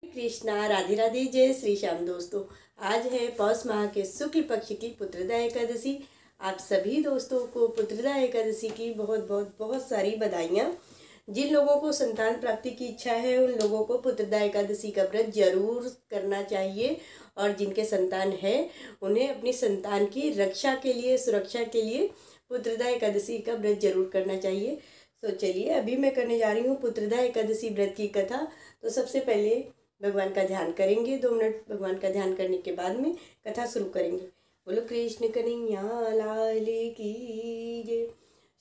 कृष्णा, राधे राधे, जय श्री श्याम। दोस्तों, आज है पौष माह के शुक्ल पक्ष की पुत्रदा एकादशी। आप सभी दोस्तों को पुत्रदा एकादशी की बहुत बहुत बहुत सारी बधाइयाँ। जिन लोगों को संतान प्राप्ति की इच्छा है उन लोगों को पुत्रदा एकादशी का व्रत जरूर करना चाहिए, और जिनके संतान है उन्हें अपनी संतान की रक्षा के लिए, सुरक्षा के लिए पुत्रदा एकादशी का व्रत जरूर करना चाहिए। तो चलिए, अभी मैं करने जा रही हूँ पुत्रदा एकादशी व्रत की कथा। तो सबसे पहले भगवान का ध्यान करेंगे। 2 मिनट भगवान का ध्यान करने के बाद में कथा शुरू करेंगे। बोलो कृष्ण कन्हैया लाल की जय।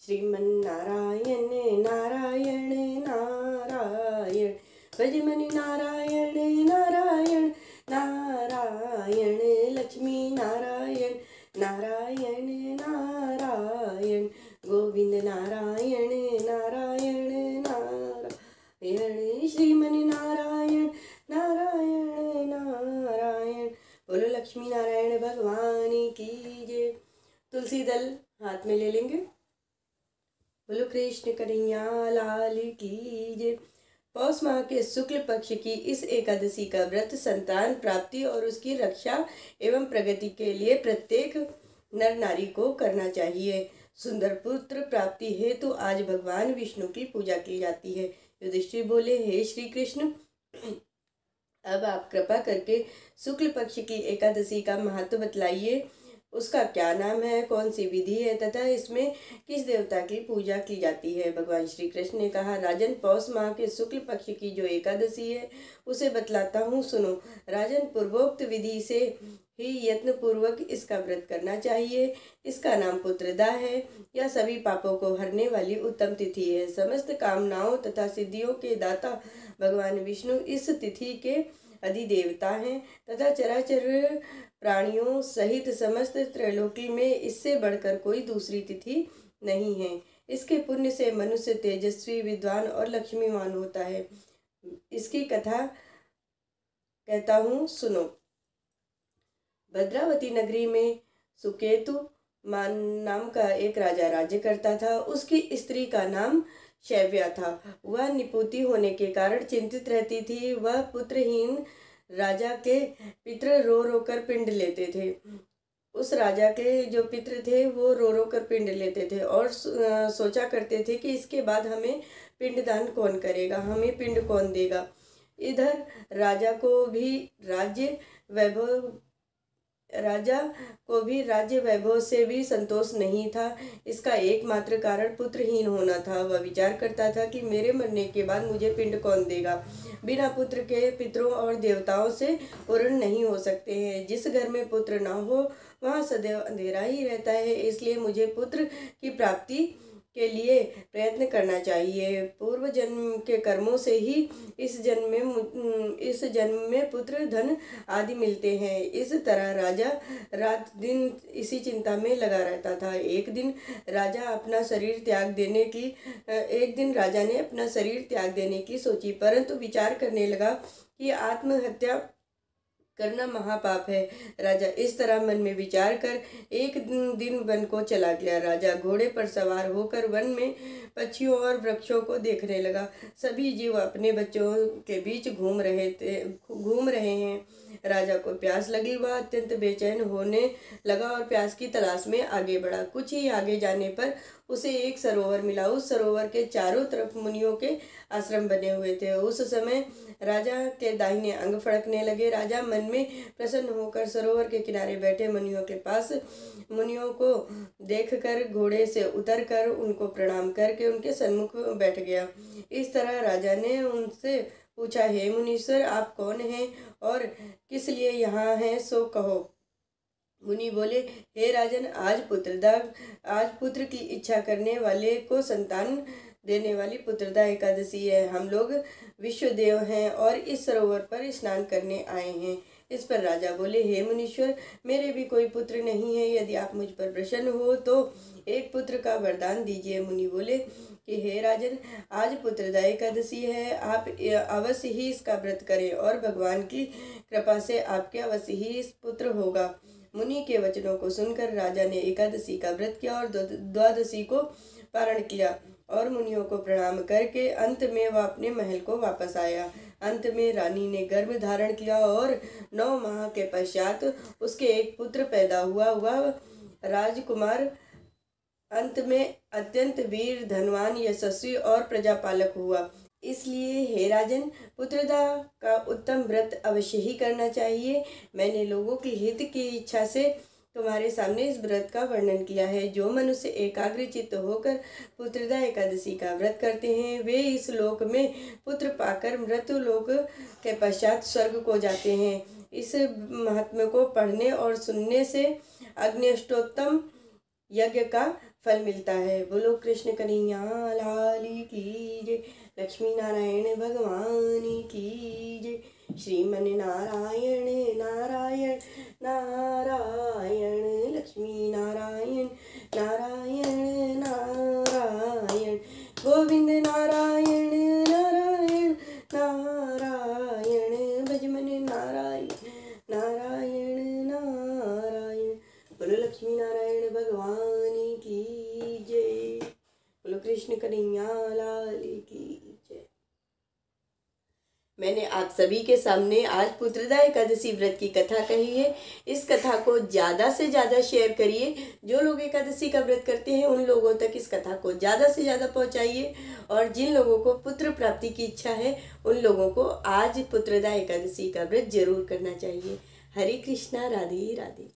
श्रीमन नारायण नारायण नारायण, भजमन नारायण नारायण नारायण, लक्ष्मी नारायण नारायण नारायण, गोविंद नारायण नारायण नारायण, श्रीमन नारायण नारायण नारायण। बोलो लक्ष्मी नारायण भगवान की जय। तुलसी दल हाथ में ले लेंगे। बोलो कृष्ण कन्हैया लाल की जय। पौष माह के शुक्ल पक्ष की इस एकादशी का व्रत संतान प्राप्ति और उसकी रक्षा एवं प्रगति के लिए प्रत्येक नर नारी को करना चाहिए। सुंदर पुत्र प्राप्ति हेतु तो आज भगवान विष्णु की पूजा की जाती है। युधिष्ठिर बोले, हे श्री कृष्ण, अब आप कृपा करके शुक्ल पक्ष की एकादशी का महत्व बतलाइए। उसका क्या नाम है, कौन सी विधि है तथा इसमें किस देवता की पूजा की जाती है। भगवान श्री कृष्ण ने कहा, राजन, पौष माह के शुक्ल पक्ष की जो एकादशी है उसे बतलाता हूँ, सुनो। राजन, पूर्वोक्त विधि से ही यत्न पूर्वक इसका व्रत करना चाहिए। इसका नाम पुत्रदा है। यह सभी पापों को हरने वाली उत्तम तिथि है। समस्त कामनाओं तथा सिद्धियों के दाता भगवान विष्णु इस तिथि के अधिदेवता हैं तथा चराचर प्राणियों सहित समस्त त्रैलोकी में इससे बढ़कर कोई दूसरी तिथि नहीं है। इसके पुण्य से मनुष्य तेजस्वी, विद्वान और लक्ष्मीवान होता है। इसकी कथा कहता हूँ, सुनो। भद्रावती नगरी में सुकेतु नाम का एक राजा राज्य करता था। उसकी स्त्री का नाम शैव्या था। वह निपुति होने के कारण चिंतित रहती थी। वह पुत्रहीन राजा के पितृ रो रो कर पिंड लेते थे। उस राजा के जो पितृ थे वो रो रो कर पिंड लेते थे और सोचा करते थे कि इसके बाद हमें पिंडदान कौन करेगा, हमें पिंड कौन देगा। इधर राजा को भी राज्य वैभव से भी संतोष नहीं था। इसका एकमात्र कारण पुत्रहीन होना था। वह विचार करता था कि मेरे मरने के बाद मुझे पिंड कौन देगा। बिना पुत्र के पितरों और देवताओं से पूर्ण नहीं हो सकते हैं। जिस घर में पुत्र न हो वहाँ सदैव अंधेरा ही रहता है। इसलिए मुझे पुत्र की प्राप्ति के लिए प्रयत्न करना चाहिए। पूर्व जन्म के कर्मों से ही इस जन्म में पुत्र, धन आदि मिलते हैं। इस तरह राजा रात दिन इसी चिंता में लगा रहता था। एक दिन राजा ने अपना शरीर त्याग देने की सोची, परंतु विचार करने लगा कि आत्महत्या करना महापाप है। राजा इस तरह मन में विचार कर एक दिन वन को चला गया। राजा घोड़े पर सवार होकर वन में पक्षियों और वृक्षों को देखने लगा। सभी जीव अपने बच्चों के बीच घूम रहे हैं। राजा को प्यास लगी। वह अत्यंत बेचैन होने लगा और प्यास की तलाश में आगे बढ़ा। कुछ ही आगे जाने पर उसे एक सरोवर मिला। उस सरोवर के चारों तरफ मुनियों के आश्रम बने हुए थे। उस समय राजा के दाहिने अंग फड़कने लगे। राजा मन में प्रसन्न होकर सरोवर के किनारे बैठे मुनियों को देखकर घोड़े से उतरकर उनको प्रणाम करके उनके सन्मुख बैठ गया। इस तरह राजा ने उनसे पूछा, हे मुनीश्वर, आप कौन हैं और किस लिए यहाँ हैं, सो कहो। मुनि बोले, हे राजन, आज पुत्र की इच्छा करने वाले को संतान देने वाली पुत्रदा एकादशी है। हम लोग विश्वदेव हैं और इस सरोवर पर स्नान करने आए हैं। इस पर राजा बोले, हे मुनीश्वर, मेरे भी कोई पुत्र नहीं है। यदि आप मुझ पर प्रसन्न हो तो एक पुत्र का वरदान दीजिए। मुनि बोले कि हे राजन, आज पुत्रदा एकादशी है। आप अवश्य ही इसका व्रत करें और भगवान की कृपा से आपके अवश्य ही पुत्र होगा। मुनि के वचनों को सुनकर राजा ने एकादशी का व्रत किया और द्वादशी को पारण किया और मुनियों को प्रणाम करके अंत में वह अपने महल को वापस आया। अंत में रानी ने गर्भ धारण किया और 9 माह के पश्चात उसके एक पुत्र पैदा हुआ। वह राजकुमार अंत में अत्यंत वीर, धनवान, यशस्वी और प्रजापालक हुआ। इसलिए हे राजन, पुत्रदा का उत्तम व्रत अवश्य ही करना चाहिए। मैंने लोगों के हित की इच्छा से तुम्हारे सामने इस व्रत का वर्णन किया है। जो मनुष्य एकाग्रचित्त होकर पुत्रदा एकादशी का व्रत करते हैं, वे इस लोक में पुत्र पाकर मृत्यु लोक के पश्चात स्वर्ग को जाते हैं। इस महात्म्य को पढ़ने और सुनने से अग्निष्टोत्तम यज्ञ का फल मिलता है। बोलो कृष्ण कन्हैया लाल की जय। लक्ष्मी नारायण भगवान की जय। श्रीमन नारायण नारायण नारायण, लक्ष्मी नारायण नारायण नारायण, गोविंद नारायण नारायण नारायण, भजमन नारायण नारायण नारायण। बोलो लक्ष्मी नारायण भगवान की जय। बोलो कृष्ण कन्हैया लाल की जय। मैंने आप सभी के सामने आज पुत्रदा एकादशी व्रत की कथा कही है। इस कथा को ज़्यादा से ज़्यादा शेयर करिए। जो लोग एकादशी का व्रत करते हैं उन लोगों तक इस कथा को ज़्यादा से ज़्यादा पहुंचाइए। और जिन लोगों को पुत्र प्राप्ति की इच्छा है उन लोगों को आज पुत्रदा एकादशी का व्रत जरूर करना चाहिए। हरे कृष्णा, राधे राधे।